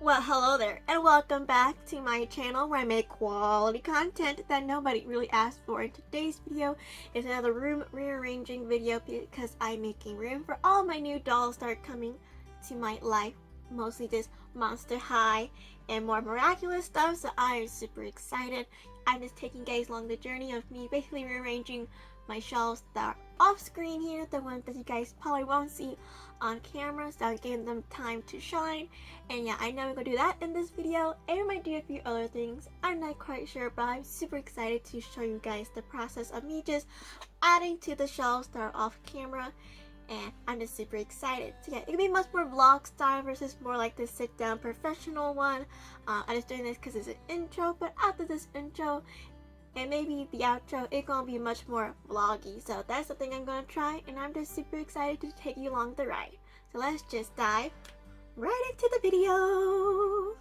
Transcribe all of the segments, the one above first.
Well, hello there, and welcome back to my channel where I make quality content that nobody really asked for. In today's video is another room rearranging video because I'm making room for all my new dolls that are coming to my life. Mostly just Monster High and more Miraculous stuff, so I am super excited. I'm just taking you guys along the journey of me basically rearranging my shelves that are off screen here, the ones that you guys probably won't see on camera, so I'm giving them time to shine. And yeah, I know I'm gonna do that in this video, and we might do a few other things. I'm not quite sure, but I'm super excited to show you guys the process of me just adding to the shelves that are off camera, and I'm just super excited. So yeah, it can be much more vlog style versus more like this sit down professional one. I'm just doing this because it's an intro, but after this intro and maybe the outro, it's gonna be much more vloggy. So that's the thing I'm gonna try, and I'm just super excited to take you along the ride. So let's just dive right into the video.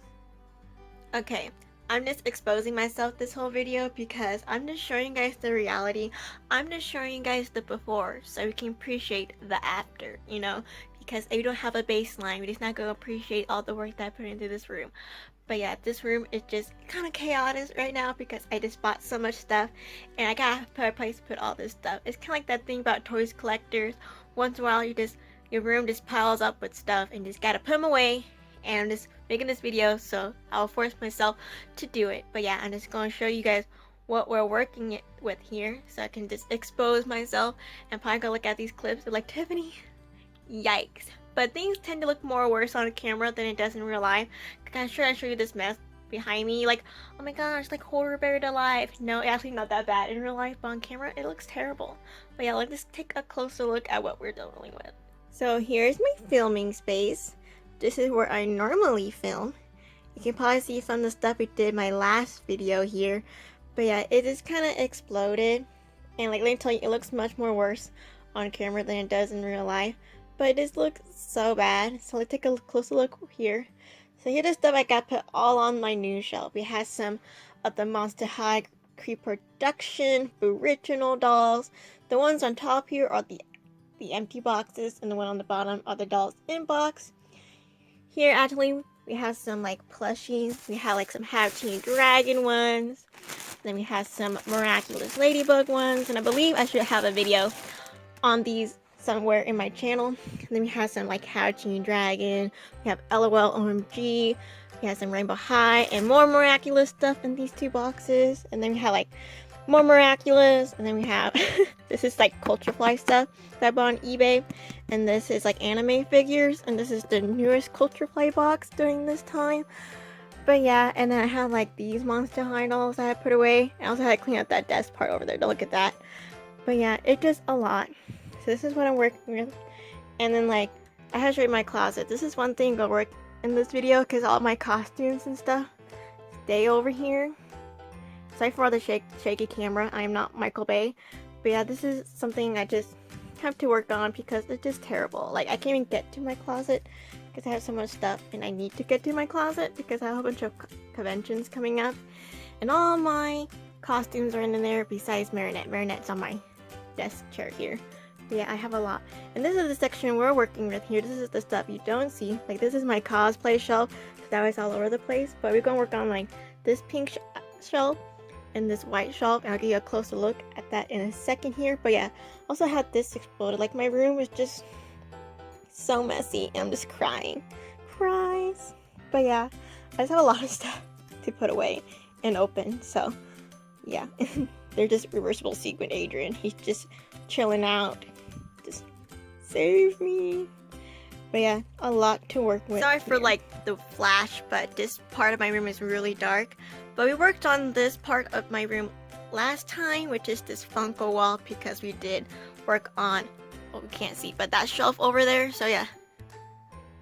Okay, I'm just exposing myself this whole video because I'm just showing you guys the reality. I'm just showing you guys the before so we can appreciate the after, you know, because if you don't have a baseline, we're just not gonna appreciate all the work that I put into this room. But yeah, this room is just kind of chaotic right now because I just bought so much stuff and I gotta put a place to put all this stuff. It's kind of like that thing about toys collectors. Once in a while, your room just piles up with stuff and you just gotta put them away. And I'm just making this video, so I'll force myself to do it. But yeah, I'm just gonna show you guys what we're working with here, so I can just expose myself and probably go look at these clips. They're like, Tiffany, yikes. But things tend to look more worse on camera than it does in real life. I'm sure I show you this mess behind me, like, oh my gosh, like horror buried alive. No, it's actually not that bad in real life, but on camera it looks terrible. But yeah, let's take a closer look at what we're dealing with. So here's my filming space. This is where I normally film. You can probably see from the stuff we did my last video here. But yeah, it just kind of exploded. And like, let me tell you, it looks much more worse on camera than it does in real life. But it just looks so bad. So let's take a closer look here. So here's the stuff I got put all on my new shelf. We have some of the Monster High Pre-Production original dolls. The ones on top here are the empty boxes, and the one on the bottom are the dolls in box. Here actually we have some like plushies. We have like some How Teen Dragon ones. Then we have some Miraculous Ladybug ones, and I believe I should have a video on these somewhere in my channel. And then we have some like How Teen Dragon. We have LOL OMG. We have some Rainbow High and more Miraculous stuff in these two boxes. And then we have like more Miraculous, and then we have this is like Culture Fly stuff that I bought on eBay, and this is like anime figures, and this is the newest Culture Fly box during this time. But yeah, and then I have like these Monster High dolls that I put away. I also had to clean up that desk part over there. Don't look at that. But yeah, it's just a lot. So this is what I'm working with. And then like, I have to show you my closet. This is one thing that work in this video because all my costumes and stuff stay over here. Sorry for all the shaky camera. I am not Michael Bay. But yeah, this is something I just have to work on because it's just terrible. Like, I can't even get to my closet because I have so much stuff, and I need to get to my closet because I have a bunch of conventions coming up. And all my costumes are in there besides Marinette. Marinette's on my desk chair here. But yeah, I have a lot. And this is the section we're working with here. This is the stuff you don't see. Like, this is my cosplay shelf. That was all over the place. But we're going to work on like this pink shelf and this white shelf. I'll give you a closer look at that in a second here. But yeah, also had this exploded. Like, my room is just so messy. I'm just crying. Cries. But yeah, I just have a lot of stuff to put away and open. So yeah, they're just reversible sequin Adrian. He's just chilling out. Just save me. But yeah, a lot to work with. Sorry for like the flash, but this part of my room is really dark. But we worked on this part of my room last time, which is this Funko wall, because we did work on, well, we can't see, but that shelf over there. So yeah,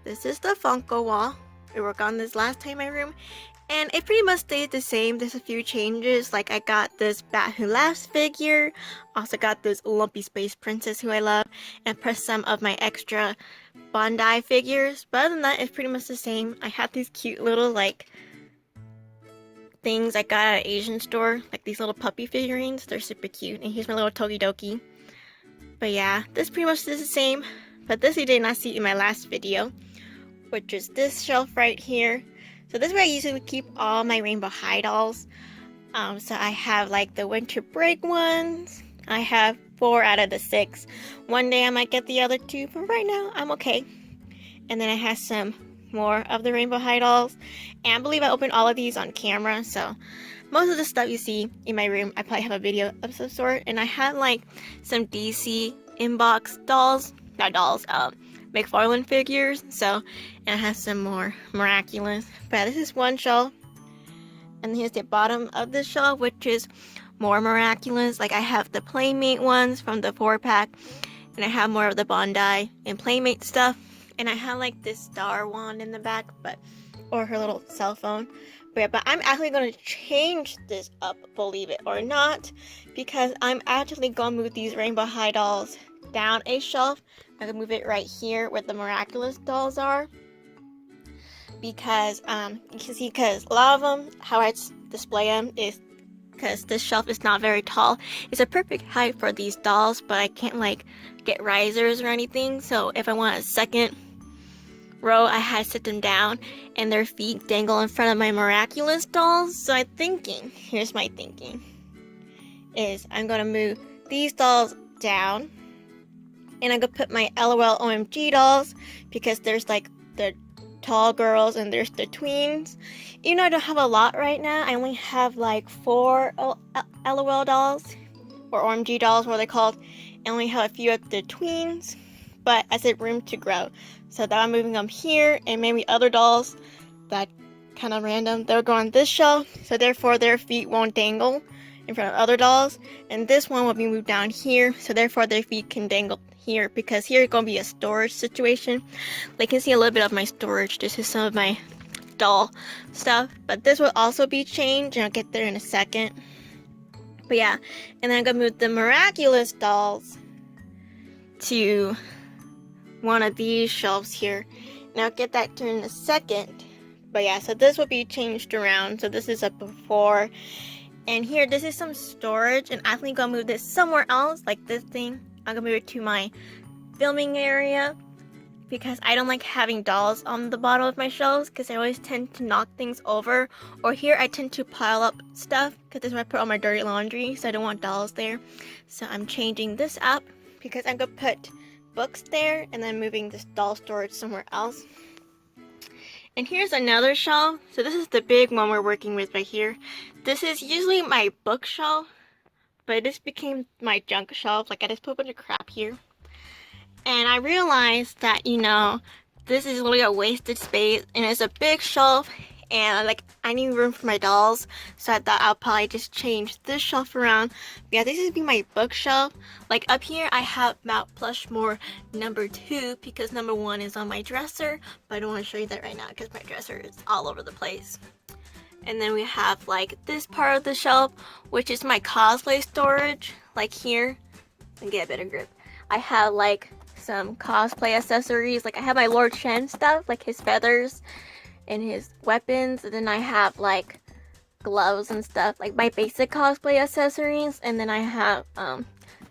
this is the Funko wall. We worked on this last time in my room, and it pretty much stayed the same. There's a few changes, like I got this Bat Who Laughs figure, also got this Lumpy Space Princess who I love, and pressed some of my extra Bondi figures. But other than that, it's pretty much the same. I have these cute little like things I got at an Asian store, like these little puppy figurines. They're super cute. And here's my little Tokidoki. But yeah, this pretty much is the same. But this you did not see in my last video, which is this shelf right here. So this is where I usually keep all my Rainbow High dolls. So I have like the winter break ones. I have 4 out of the 6. One day I might get the other 2, but right now I'm okay. And then I have some more of the Rainbow High dolls. And I believe I opened all of these on camera, so most of the stuff you see in my room, I probably have a video of some sort. And I have like some DC inbox dolls, not dolls, McFarlane figures. So, and I have some more Miraculous. But this is one shelf. And here's the bottom of the shelf, which is more Miraculous. Like I have the Playmate ones from the 4-pack. And I have more of the Bondi and Playmate stuff. And I have like this star wand in the back, or her little cell phone. But I'm actually going to change this up, believe it or not, because I'm actually going to move these Rainbow High dolls down a shelf. I'm going to move it right here where the Miraculous dolls are. Because, you can see, because a lot of them, how I display them is, because this shelf is not very tall. It's a perfect height for these dolls, but I can't, like, get risers or anything. So if I want a second row, I had to sit them down and their feet dangle in front of my Miraculous dolls. So I'm thinking, here's my thinking, is I'm gonna move these dolls down and I'm gonna put my LOL OMG dolls, because there's like the tall girls and there's the tweens. Even though I don't have a lot right now, I only have like 4 LOL dolls, or OMG dolls, what are they called. I only have a few of the tweens, but I said room to grow. So that I'm moving them here, and maybe other dolls that kind of random, they'll go on this shelf, so therefore their feet won't dangle in front of other dolls. And this one will be moved down here, so therefore their feet can dangle here, because here it's going to be a storage situation. Like you can see a little bit of my storage. This is some of my doll stuff, but this will also be changed, and I'll get there in a second. But yeah, and then I'm going to move the Miraculous dolls to one of these shelves here, and I'll get that to in a second. But yeah, so this will be changed around. So this is a before, and here this is some storage, and I'm actually gonna move this somewhere else, like this thing. I'm gonna move it to my filming area, because I don't like having dolls on the bottom of my shelves, because I always tend to knock things over. Or here I tend to pile up stuff, because this is where I put all my dirty laundry, so I don't want dolls there. So I'm changing this up, because I'm gonna put books there, and then moving this doll storage somewhere else. And here's another shelf. So this is the big one we're working with right here. This is usually my bookshelf, but this became my junk shelf. Like I just put a bunch of crap here, and I realized that, you know, this is really a wasted space, and it's a big shelf, and like I need room for my dolls, so I thought I'll probably just change this shelf around. But yeah, this is be my bookshelf. Like up here I have Mount Plushmore number 2, because number 1 is on my dresser, but I don't want to show you that right now because my dresser is all over the place. And then we have like this part of the shelf, which is my cosplay storage. Like here, and get a better grip, I have like some cosplay accessories. Like I have my Lord Shen stuff, like his feathers and his weapons, and then I have like gloves and stuff, like my basic cosplay accessories. And then I have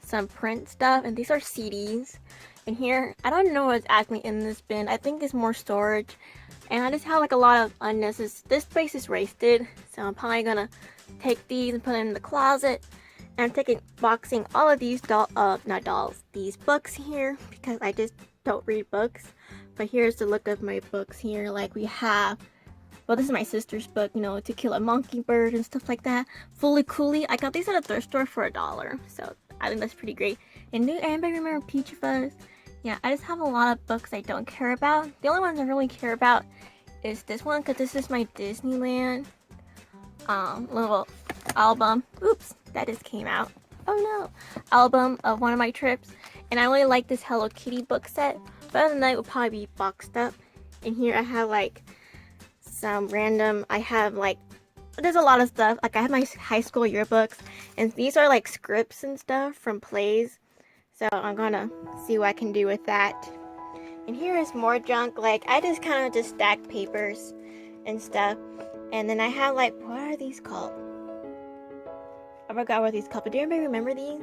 some print stuff, and these are CDs. And here, I don't know what's actually in this bin. I think it's more storage, and I just have like a lot of unnecessary. This space is wasted, so I'm probably gonna take these and put them in the closet. And I'm boxing all of these these books here, because I just don't read books. But here's the look of my books here. Like we have, well, this is my sister's book, you know, To Kill a Mockingbird and stuff like that. Fully Cooley. I got these at a thrift store for $1, so I think that's pretty great. And do anybody remember Peach Fuzz? Yeah, I just have a lot of books I don't care about. The only ones I really care about is this one, because this is my Disneyland little album. Oops, that just came out. Oh no. Album of one of my trips. And I really like this Hello Kitty book set. But other than that, it would probably be boxed up. And here I have like some random, I have like, there's a lot of stuff. Like I have my high school yearbooks, and these are like scripts and stuff from plays. So I'm gonna see what I can do with that. And here is more junk. Like I just kind of just stack papers and stuff. And then I have like, what are these called? I forgot what these called, but do anybody remember these?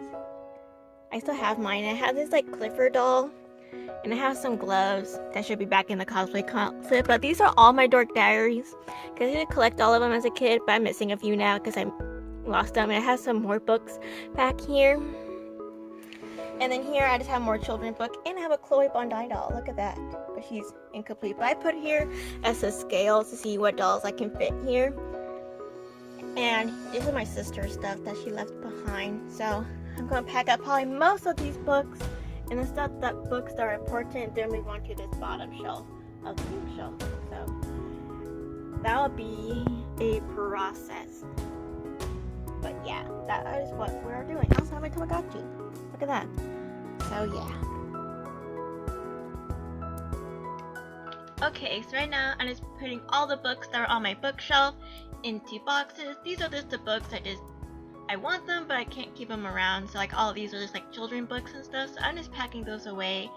I still have mine. I have this like Clifford doll And I have some gloves that should be back in the cosplay closet, but these are all my dork diaries because I did collect all of them as a kid, but I'm missing a few now because I lost them. And I have some more books back here. And then here I just have more children's book, and I have a Chloe Bondi doll. Look at that, but she's incomplete. But I put here as a scale to see what dolls I can fit here. And this is my sister's stuff that she left behind. So I'm going to pack up probably most of these books, and the stuff that books that are important, then move on to this bottom shelf of the bookshelf. So that'll be a process. But yeah, that is what we're doing. I also have my Tamagotchi. Look at that. So yeah. Okay, so right now I'm just putting all the books that are on my bookshelf into boxes. These are just the books I want them, but I can't keep them around. So like all of these are just like children books and stuff. So I'm just packing those away.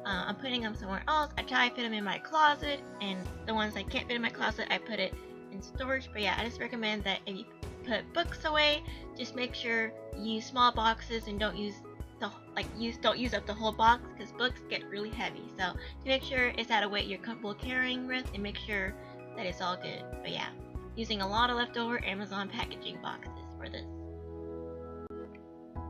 I'm putting them somewhere else. I try to fit them in my closet, and the ones I can't fit in my closet, I put it in storage. But yeah, I just recommend that if you put books away, just make sure you use small boxes and don't use up the whole box, because books get really heavy. So to make sure it's at a weight you're comfortable carrying with, and make sure that it's all good. But yeah, using a lot of leftover Amazon packaging boxes for this.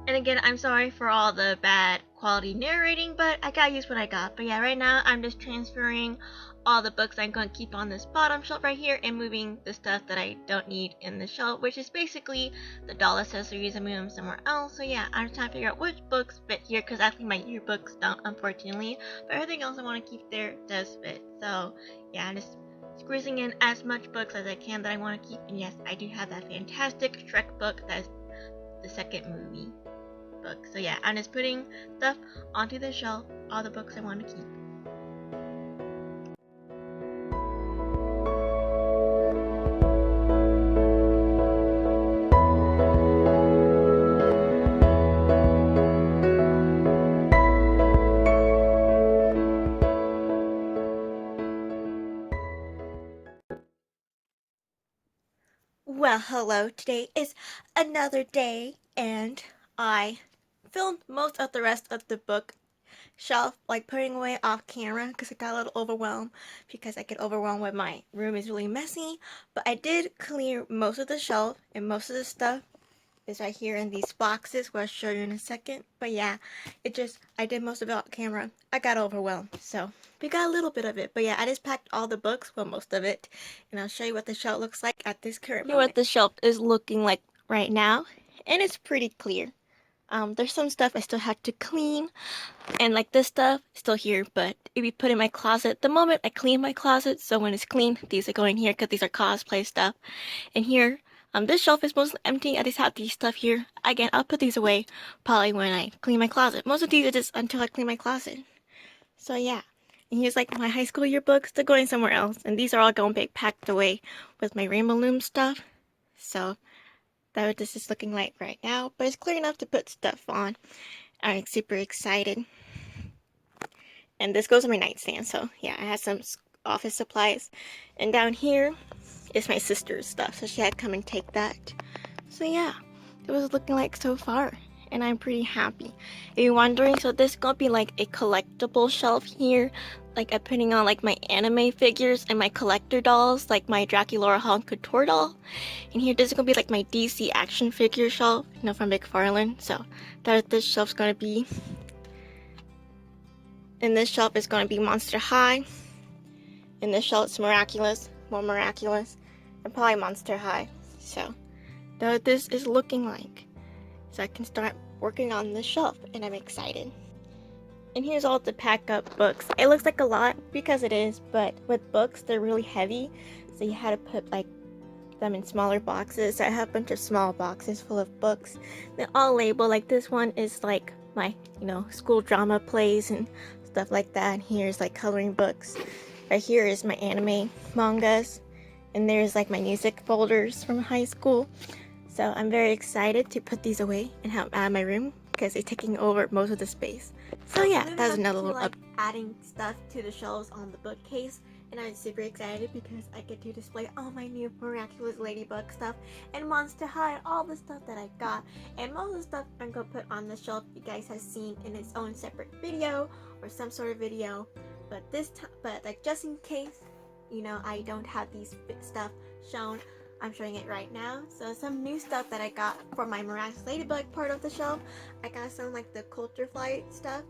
And again, I'm sorry for all the bad quality narrating, but I gotta use what I got. But yeah, right now I'm just transferring all the books I'm going to keep on this bottom shelf right here, and moving the stuff that I don't need in the shelf, which is basically the doll accessories. I move them somewhere else. So yeah, I'm trying to figure out which books fit here, because actually my yearbooks don't, unfortunately, but everything else I want to keep there does fit. So yeah, I'm just squeezing in as much books as I can that I want to keep. And yes, I do have that fantastic Shrek book that is the second movie book. So yeah, I'm just putting stuff onto the shelf, all the books I want to keep. Well, hello, today is another day, and I filmed most of the rest of the book shelf, like putting away off camera, because I got a little overwhelmed, because I get overwhelmed when my room is really messy. But I did clear most of the shelf, and most of the stuff is right here in these boxes, which I'll show you in a second. But yeah, I did most of it off camera. I got overwhelmed, so we got a little bit of it. But yeah, I just packed all the books, well, most of it, and I'll show you what the shelf looks like at this current moment. What the shelf is looking like right now, and it's pretty clear. There's some stuff I still have to clean, and like this stuff is still here, but if you put in my closet, the moment I clean my closet, so when it's clean, these are going here because these are cosplay stuff. And here, this shelf is mostly empty. I just have these stuff here. Again, I'll put these away probably when I clean my closet. Most of these are just until I clean my closet. So yeah. And here's like my high school yearbooks. They're going somewhere else. And these are all going to be packed away with my Rainbow Loom stuff. So that's what this is looking like right now. But it's clear enough to put stuff on. I'm super excited. And this goes on my nightstand. So yeah, I have some office supplies. And down here is my sister's stuff, so she had to come and take that. So yeah, it was looking like so far, and I'm pretty happy. If you're wondering, so this is gonna be like a collectible shelf here, like I'm putting on like my anime figures and my collector dolls, like my Dracula Haunt Couture doll. And here, this is gonna be like my DC action figure shelf, you know, from McFarlane. So that's what this shelf's gonna be. And this shelf is gonna be Monster High. And this shelf is Miraculous, more Miraculous, and probably Monster High. So that's what this is looking like. So I can start working on this shelf, and I'm excited. And here's all the pack up books. It looks like a lot because it is, but with books, they're really heavy. So you had to put like them in smaller boxes. So I have a bunch of small boxes full of books. They're all labeled. Like this one is like my, school drama plays and stuff like that. And here's like coloring books. Right here is my anime mangas, and there's like my music folders from high school. So I'm very excited to put these away and have them out of my room because they're taking over most of the space. So yeah, that's another little adding stuff to the shelves on the bookcase, and I'm super excited because I get to display all my new Miraculous Ladybug stuff and Monster High, all the stuff that I got, and most of the stuff I'm gonna put on the shelf you guys have seen in its own separate video or some sort of video, but this time, like just in case, you know, I don't have these stuff shown, I'm showing it right now. So some new stuff that I got for my Miraculous Ladybug part of the shelf. I got some like the Culture Flight stuff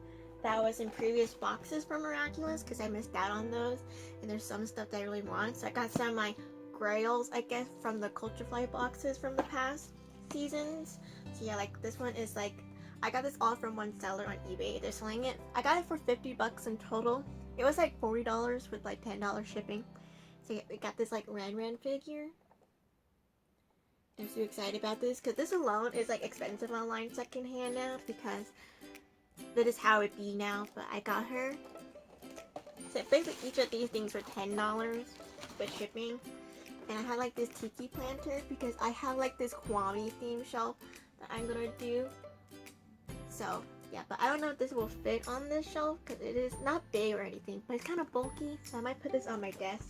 that was in previous boxes from Miraculous because I missed out on those, and there's some stuff that I really want. So I got some of my grails, I guess, from the Culture Flight boxes from the past seasons. So yeah, like this one is like, I got this all from one seller on eBay. They're selling it. I got it for $50 in total. It was like $40 with like $10 shipping. So yeah, we got this like Ren figure. I'm so excited about this because this alone is like expensive online secondhand now because that is how it be now, but I got her. So basically each of these things were $10 with shipping. And I had like this tiki planter because I have like this Kwame theme shelf that I'm gonna do. So yeah, but I don't know if this will fit on this shelf because it is not big or anything, but it's kind of bulky, so I might put this on my desk.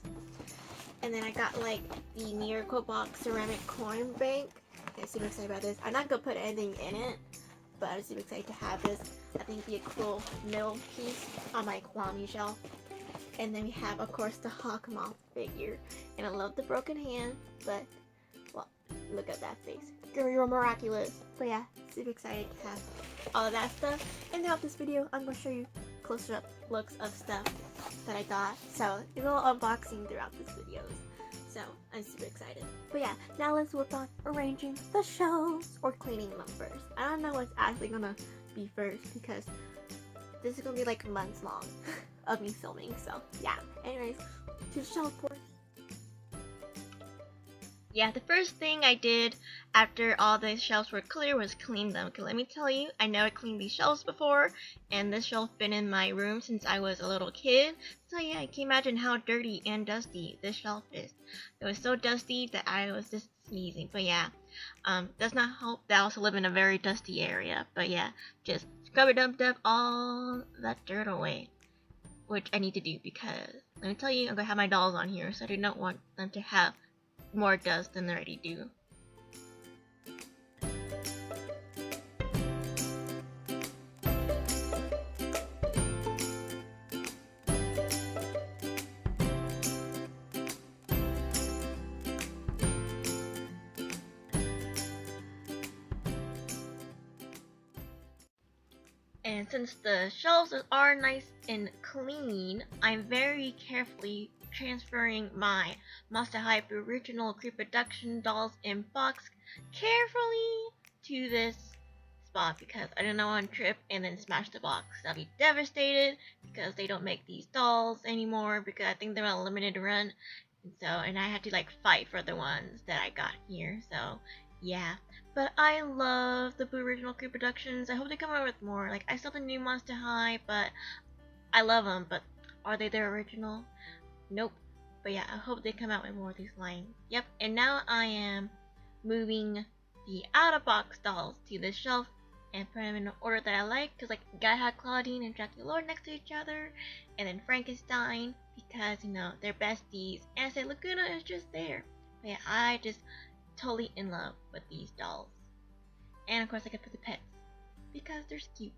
And then I got like the Miracle Box ceramic coin bank. I'm super excited about this. I'm not gonna put anything in it, but I'm super excited to have this. I think it'd be a cool middle piece on my Kwame shelf. And then we have, of course, the Hawk Moth figure. And I love the broken hand, but, well, look at that face. Girl, you're miraculous. But yeah, super excited to have all of that stuff. And throughout this video, I'm going to show you closer up looks of stuff that I got. So, a little unboxing throughout this video. So, I'm super excited. But yeah, now let's work on arranging the shelves or cleaning them first. I don't know what's actually going to be first because this is going to be like months long of me filming. So, yeah. Anyways, to the shelf pour. Yeah, the first thing I did after all the shelves were clear was clean them. Because let me tell you, I never cleaned these shelves before, and this shelf been in my room since I was a little kid. So yeah, I can imagine how dirty and dusty this shelf is. It was so dusty that I was just sneezing. But yeah, does not help that I also live in a very dusty area. But yeah, just scrub it up all that dirt away, which I need to do because let me tell you, I'm gonna have my dolls on here, so I do not want them to have more dust than they already do. And since the shelves are nice and clean, I'm very carefully transferring my Monster High original pre-production dolls in box carefully to this spot because I don't want to trip and then smash the box. I'll be devastated because they don't make these dolls anymore because I think they're on a limited run, and I had to like fight for the ones that I got here. So yeah, but I love the original pre-productions. I hope they come out with more. Like I saw the new Monster High, but I love them. But are they their original? Nope. But yeah, I hope they come out with more of these lines. Yep, and now I am moving the out-of-box dolls to this shelf and put them in the order that I like. Because, like, I had Claudine and Jackie Lord next to each other. And then Frankenstein, because, you know, they're besties. And I said, Laguna is just there. But yeah, I just totally in love with these dolls. And, of course, I could put the pets. Because they're cute.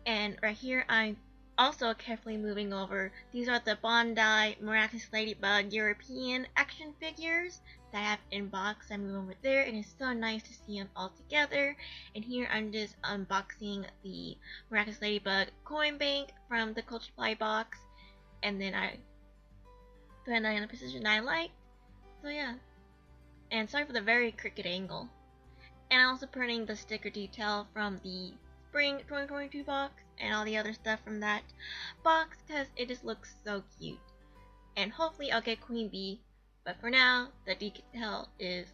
And right here, I'm also carefully moving over. These are the Bondi Miraculous Ladybug European action figures that I have in box. I move over there and it's so nice to see them all together. And here I'm just unboxing the Miraculous Ladybug coin bank from the Culture Fly box. And then I put it in a position I like. So yeah. And sorry for the very crooked angle. And I'm also printing the sticker detail from the Spring 2022 box and all the other stuff from that box because it just looks so cute. And hopefully I'll get Queen Bee, but for now the detail is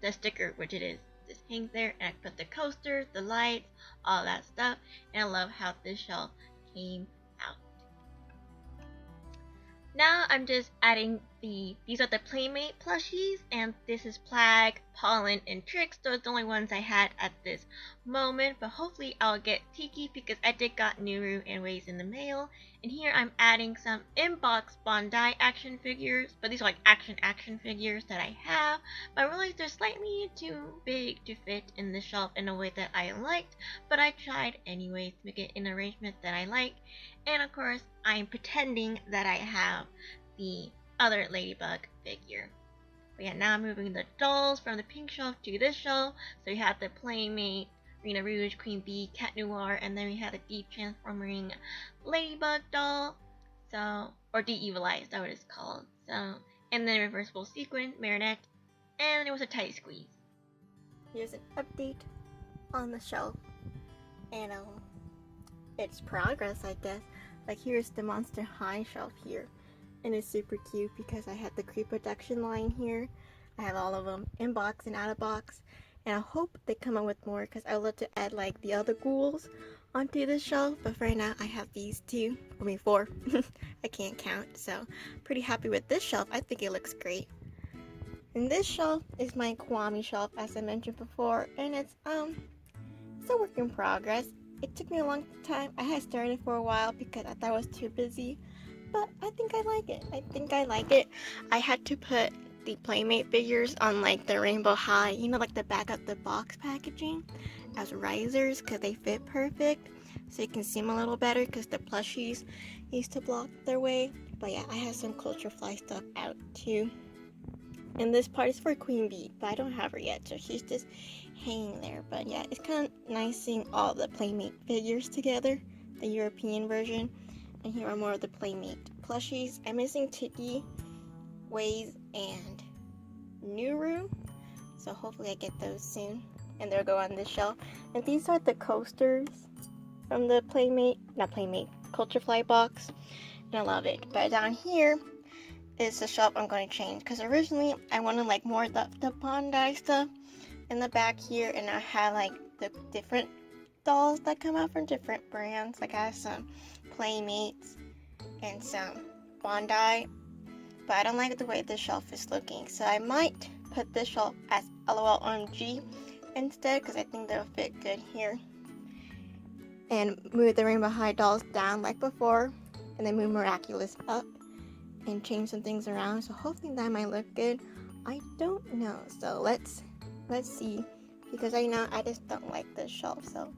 the sticker, which it is. Just hangs there, and I put the coasters, the lights, all that stuff, and I love how this shelf came out. Now I'm just adding these are the Playmate plushies, and this is Plague, Pollen, and Trix. Those are the only ones I had at this moment, but hopefully I'll get Tiki because I did got Nuru and Ways in the mail. And here I'm adding some inbox Bandai action figures, but these are like action figures that I have, but I realized they're slightly too big to fit in the shelf in a way that I liked, but I tried anyways to make it an arrangement that I like. And of course, I'm pretending that I have the other Ladybug figure. But yeah, now I'm moving the dolls from the pink shelf to this shelf. So we have the Playmate, Rena Rouge, Queen Bee, Cat Noir, and then we have the de-transforming Ladybug doll. So, or de-evilized, that's what it's called. So, and then reversible sequin, Marinette, and it was a tight squeeze. Here's an update on the shelf, and it's progress, I guess. Like here's the Monster High shelf here. And it's super cute because I had the Creep production line here. I have all of them in box and out of box. And I hope they come up with more because I would love to add like the other ghouls onto this shelf. But for right now, I have these two. I mean, four. I can't count. So pretty happy with this shelf. I think it looks great. And this shelf is my Kwami shelf, as I mentioned before. And it's a work in progress. It took me a long time. I had started for a while because I thought I was too busy. But I think I like it. I had to put the Playmate figures on like the Rainbow High, you know, like the back of the box packaging as risers because they fit perfect. So you can see them a little better because the plushies used to block their way. But yeah, I have some Culture Fly stuff out too. And this part is for Queen Bee, but I don't have her yet, so she's just hanging there. But yeah, it's kind of nice seeing all the Playmate figures together, the European version. And here are more of the Playmate plushies. I'm missing Tiki, Waze, and Nuru. So hopefully I get those soon. And they'll go on this shelf. And these are the coasters from the Culture Fly box. And I love it. But down here is the shelf I'm going to change. Because originally I wanted like more of the Bandai stuff in the back here. And I had like the different dolls that come out from different brands. Like I have some Playmates and some Bandai, but I don't like the way this shelf is looking, so I might put this shelf as LOL OMG instead because I think they'll fit good here, and move the Rainbow High dolls down like before, and then move Miraculous up and change some things around. So hopefully that might look good. I don't know, so let's see, because right now I just don't like this shelf, so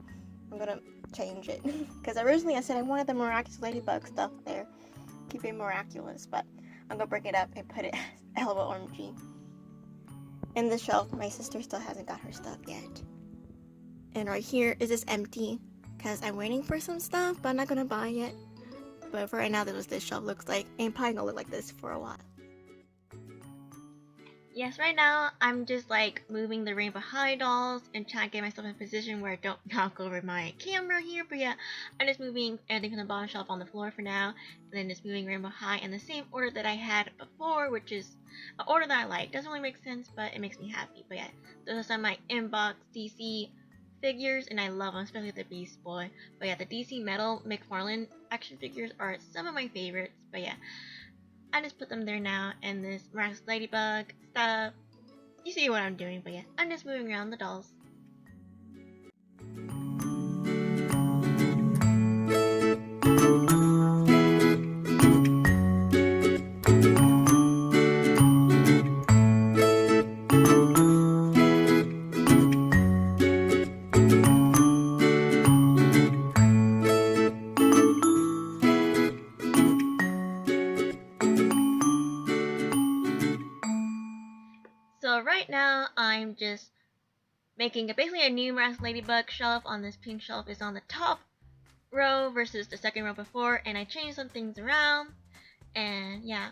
I'm gonna change it. Because originally I said I wanted the Miraculous Ladybug stuff there, keep it Miraculous, but I'm gonna break it up and put it as LOL OMG. In the shelf, my sister still hasn't got her stuff yet. And right here is just empty because I'm waiting for some stuff, but I'm not gonna buy it. But for right now, this is what this shelf looks like, and probably gonna look like this for a while. Yes, right now I'm just like moving the Rainbow High dolls and trying to get myself in a position where I don't knock over my camera here. But yeah, I'm just moving everything from the bottom shelf on the floor for now, and then just moving Rainbow High in the same order that I had before, which is an order that I like. Doesn't really make sense, but it makes me happy. But yeah, those are some of my inbox DC figures, and I love them, especially the Beast Boy. But yeah, the DC Metal McFarlane action figures are some of my favorites. But yeah, I just put them there now, and this Miraculous Ladybug stuff. You see what I'm doing, but yeah, I'm just moving around the dolls. So right now, I'm just making basically a new Miraculous Ladybug shelf. On this pink shelf is on the top row versus the second row before, and I changed some things around. And yeah,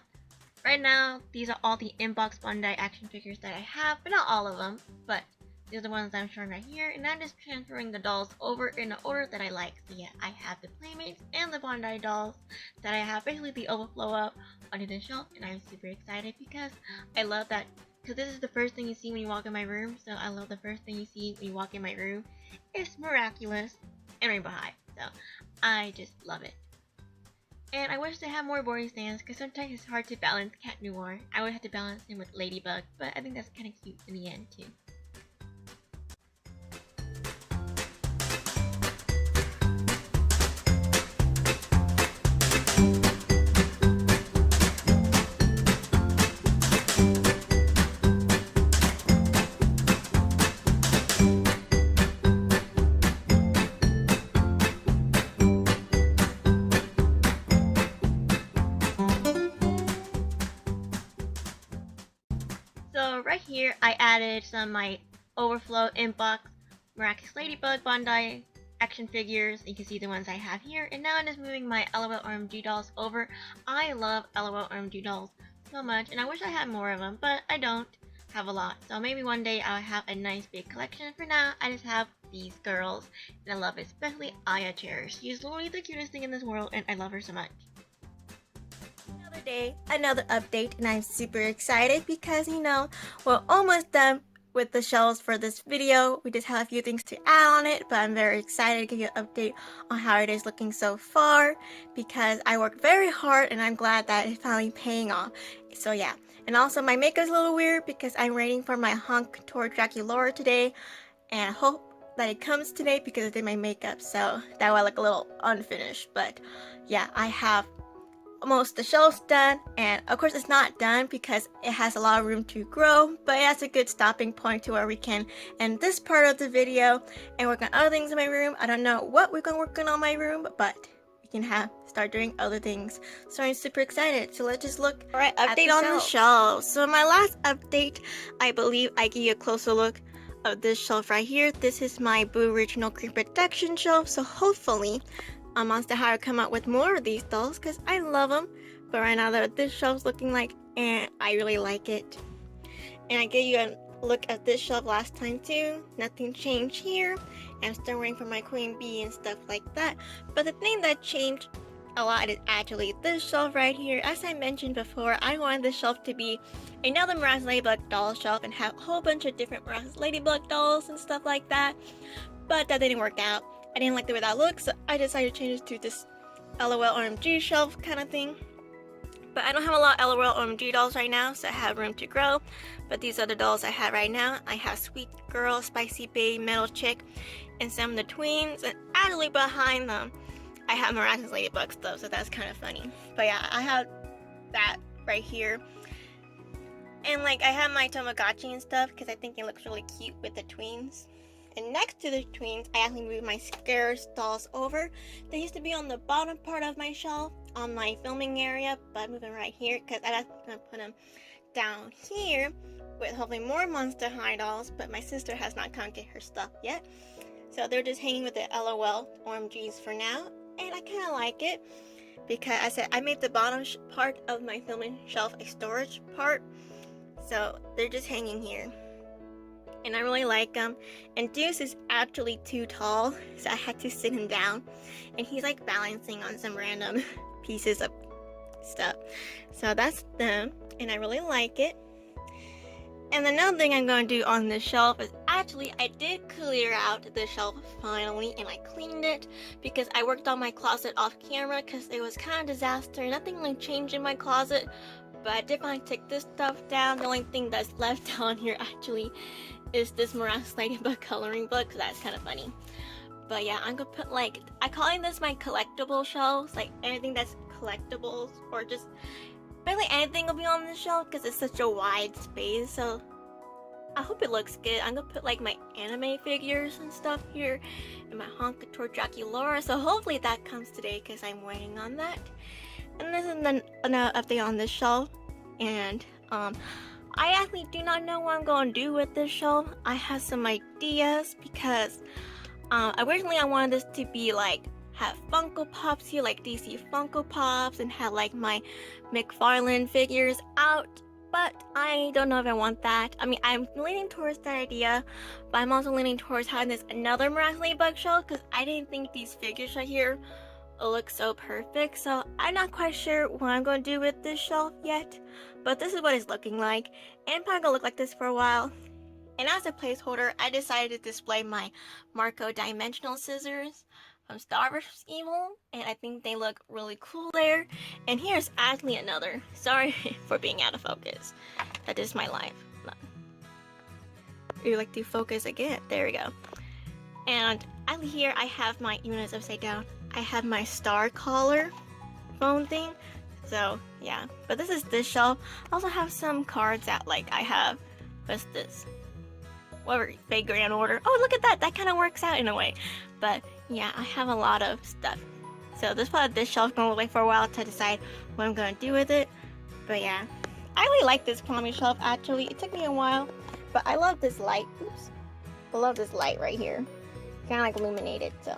right now, these are all the inbox Bandai action figures that I have, but not all of them, but these are the ones I'm showing right here, and I'm just transferring the dolls over in the order that I like. So yeah, I have the Playmates and the Bandai dolls that I have basically the overflow up onto the shelf, and I'm super excited because I love that, because this is the first thing you see when you walk in my room, so I love the first thing you see when you walk in my room. It's Miraculous and Rainbow High, so I just love it. And I wish they had more boring stands because sometimes it's hard to balance Cat Noir. I would have to balance him with Ladybug, but I think that's kind of cute in the end too. So right here, I added some of my overflow inbox Miraculous Ladybug Bandai action figures. You can see the ones I have here. And now I'm just moving my LOL OMG dolls over. I love LOL OMG dolls so much, and I wish I had more of them, but I don't have a lot. So maybe one day I'll have a nice big collection. For now, I just have these girls, and I love it, especially Aya Cherish. She's literally the cutest thing in this world, and I love her so much. Another day, another update, and I'm super excited because, you know, we're almost done with the shelves for this video. We just have a few things to add on it, but I'm very excited to give you an update on how it is looking so far because I worked very hard and I'm glad that it's finally paying off. So yeah, and also my makeup's a little weird because I'm waiting for my Honk Tour Draculaura today, and I hope that it comes today because I did my makeup, so that way I look a little unfinished. But yeah, I have almost the shelves done, and of course it's not done because it has a lot of room to grow, but that's a good stopping point to where we can end this part of the video and work on other things in my room. I don't know what we're going to work on my room, but we can start doing other things. So I'm super excited. So let's just look. Alright, update on the shelves. So in my last update, I believe I gave you a closer look of this shelf right here. This is my Boo Original Cream Protection shelf, so hopefully Monster High will come out with more of these dolls because I love them. But right now, this shelf's looking like, and I really like it. And I gave you a look at this shelf last time too. Nothing changed here. I'm still waiting for my Queen Bee and stuff like that. But the thing that changed a lot is actually this shelf right here. As I mentioned before, I wanted this shelf to be another Miraculous Ladybug doll shelf and have a whole bunch of different Miraculous Ladybug dolls and stuff like that. But that didn't work out. I didn't like the way that looks, so I decided to change it to this LOL OMG shelf kind of thing. But I don't have a lot of LOL OMG dolls right now, so I have room to grow. But these are the dolls I have right now. I have Sweet Girl, Spicy Babe, Metal Chick, and some of the tweens. And actually behind them, I have Miraculous Ladybug stuff, so that's kind of funny. But yeah, I have that right here. And like, I have my Tamagotchi and stuff because I think it looks really cute with the tweens. And next to the tweens, I actually moved my Scares dolls over. They used to be on the bottom part of my shelf on my filming area, but I'm moving right here because I'm going to put them down here with hopefully more Monster High dolls, but my sister has not come to get her stuff yet. So they're just hanging with the LOL OMGs for now, and I kind of like it because I said I made the bottom part of my filming shelf a storage part, so they're just hanging here. And I really like him. And Deuce is actually too tall, so I had to sit him down. And he's like balancing on some random pieces of stuff. So that's them, and I really like it. And another thing I'm going to do on this shelf is actually I did clear out the shelf finally, and I cleaned it because I worked on my closet off camera because it was kind of a disaster. Nothing really changed in my closet, but I did finally take this stuff down. The only thing that's left on here actually is this Miraculous Ladybug coloring book, so that's kind of funny. But yeah, I'm gonna put like, I calling this my collectible shelves, like anything that's collectibles or just basically anything will be on this shelf because it's such a wide space. So I hope it looks good. I'm gonna put like my anime figures and stuff here and my Honk Tour Draculaura, so hopefully that comes today because I'm waiting on that. And this is another update on this shelf, and I actually do not know what I'm going to do with this shelf. I have some ideas because originally I wanted this to be like have Funko Pops here, like DC Funko Pops, and have like my McFarlane figures out, but I don't know if I want that. I mean, I'm leaning towards that idea, but I'm also leaning towards having this another Miraculous Ladybug shelf because I didn't think these figures right here look so perfect. So I'm not quite sure what I'm going to do with this shelf yet, but this is what it's looking like, and probably gonna look like this for a while. And as a placeholder, I decided to display my Marco dimensional scissors. Star vs. Evil, and I think they look really cool there. And here's actually another. Sorry for being out of focus. That is my life. You like to focus again. There we go. And actually here I have my, even as upside down, I have my star collar phone thing. So yeah, but this is this shelf. I also have some cards that like I have. What's this? Whatever, fake grand order. Oh, look at that. That kind of works out in a way. But yeah, I have a lot of stuff. So this is what this shelf gonna look like for a while to decide what I'm gonna do with it. But yeah, I really like this Kwame shelf actually. It took me a while, but I love this light. Oops. I love this light right here. Kind of like illuminated, so.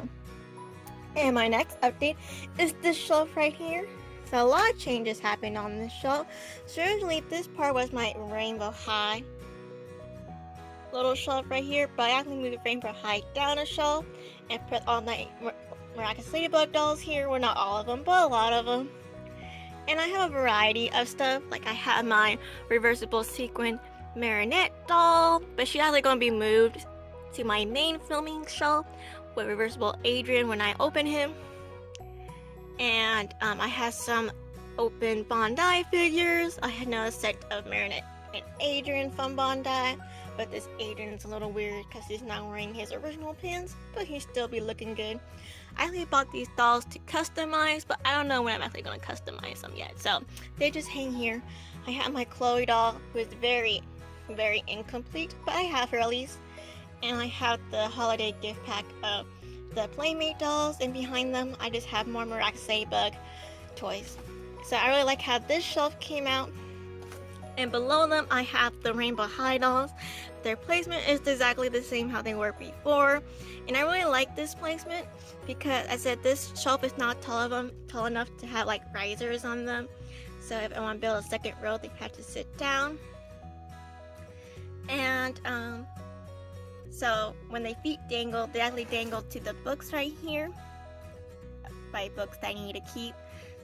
And my next update is this shelf right here. So a lot of changes happened on this shelf. So originally this part was my Rainbow High little shelf right here, but I actually moved the Rainbow High down a shelf and put all my Miraculous Ladybug dolls here. Well, not all of them, but a lot of them. And I have a variety of stuff. Like I have my reversible sequin marionette doll, but she's actually going to be moved to my main filming shelf with reversible Adrian when I open him. And I have some open Bondi figures. I had another set of marionette and Adrian from Bondi, but this Adrian's a little weird because he's not wearing his original pins, but he still be looking good. I actually bought these dolls to customize, but I don't know when I'm actually going to customize them yet, so they just hang here. I have my Chloe doll, who is very, very incomplete, but I have her at least. And I have the holiday gift pack of the Playmate dolls, and behind them I just have more Miraculous Ladybug toys. So I really like how this shelf came out. And below them I have the Rainbow High dolls. Their placement is exactly the same how they were before. And I really like this placement because I said this shelf is not tall enough to have like risers on them. So if I want to build a second row, they have to sit down. And so when their feet dangle, they actually dangle to the books right here. By books that I need to keep.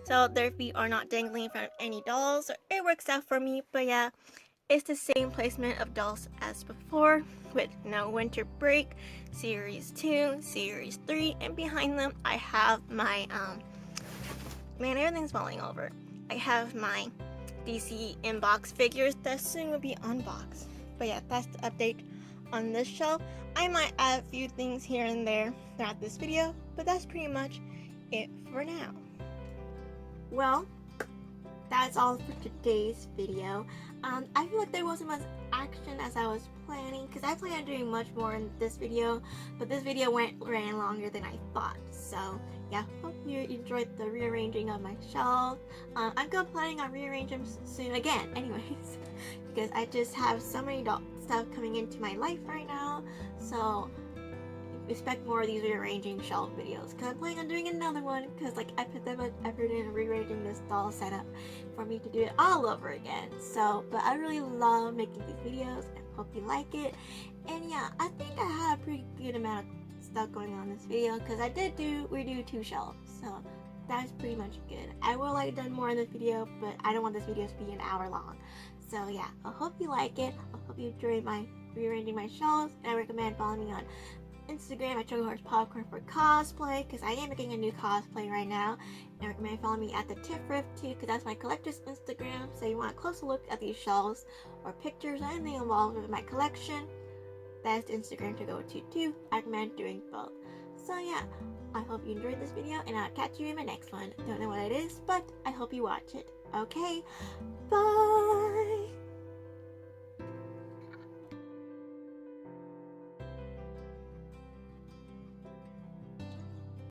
So their feet are not dangling from any dolls. So it works out for me. But yeah, it's the same placement of dolls as before, with no winter break, series 2, series 3, and behind them I have my man, everything's falling over. I have my DC inbox figures that soon will be unboxed. But yeah, that's the update on this shelf. I might add a few things here and there throughout this video, but that's pretty much it for now. Well, that's all for today's video. I feel like there wasn't much action as I was planning, because I planned on doing much more in this video, but this video ran longer than I thought. So yeah, hope you enjoyed the rearranging of my shelf. I'm planning on rearranging them soon again anyways, because I just have so many stuff coming into my life right now. So expect more of these rearranging shelf videos, because I'm planning on doing another one, because like I put that much effort in rearranging this doll setup for me to do it all over again. So but I really love making these videos and hope you like it. And yeah, I think I had a pretty good amount of stuff going on in this video, because we do 2 shelves, so that's pretty much good. I will like done more in this video, but I don't want this video to be an hour long. So yeah, I hope you like it. I hope you enjoyed my rearranging my shelves, and I recommend following me on Instagram at Choco Horse Popcorn for cosplay, because I am making a new cosplay right now. And I recommend following me at the Tip Riff too, because that's my collector's Instagram. So you want a closer look at these shelves or pictures or anything involved with my collection, that's the Instagram to go to too. I recommend doing both. So yeah, I hope you enjoyed this video, and I'll catch you in my next one. Don't know what it is, but I hope you watch it. Okay, bye!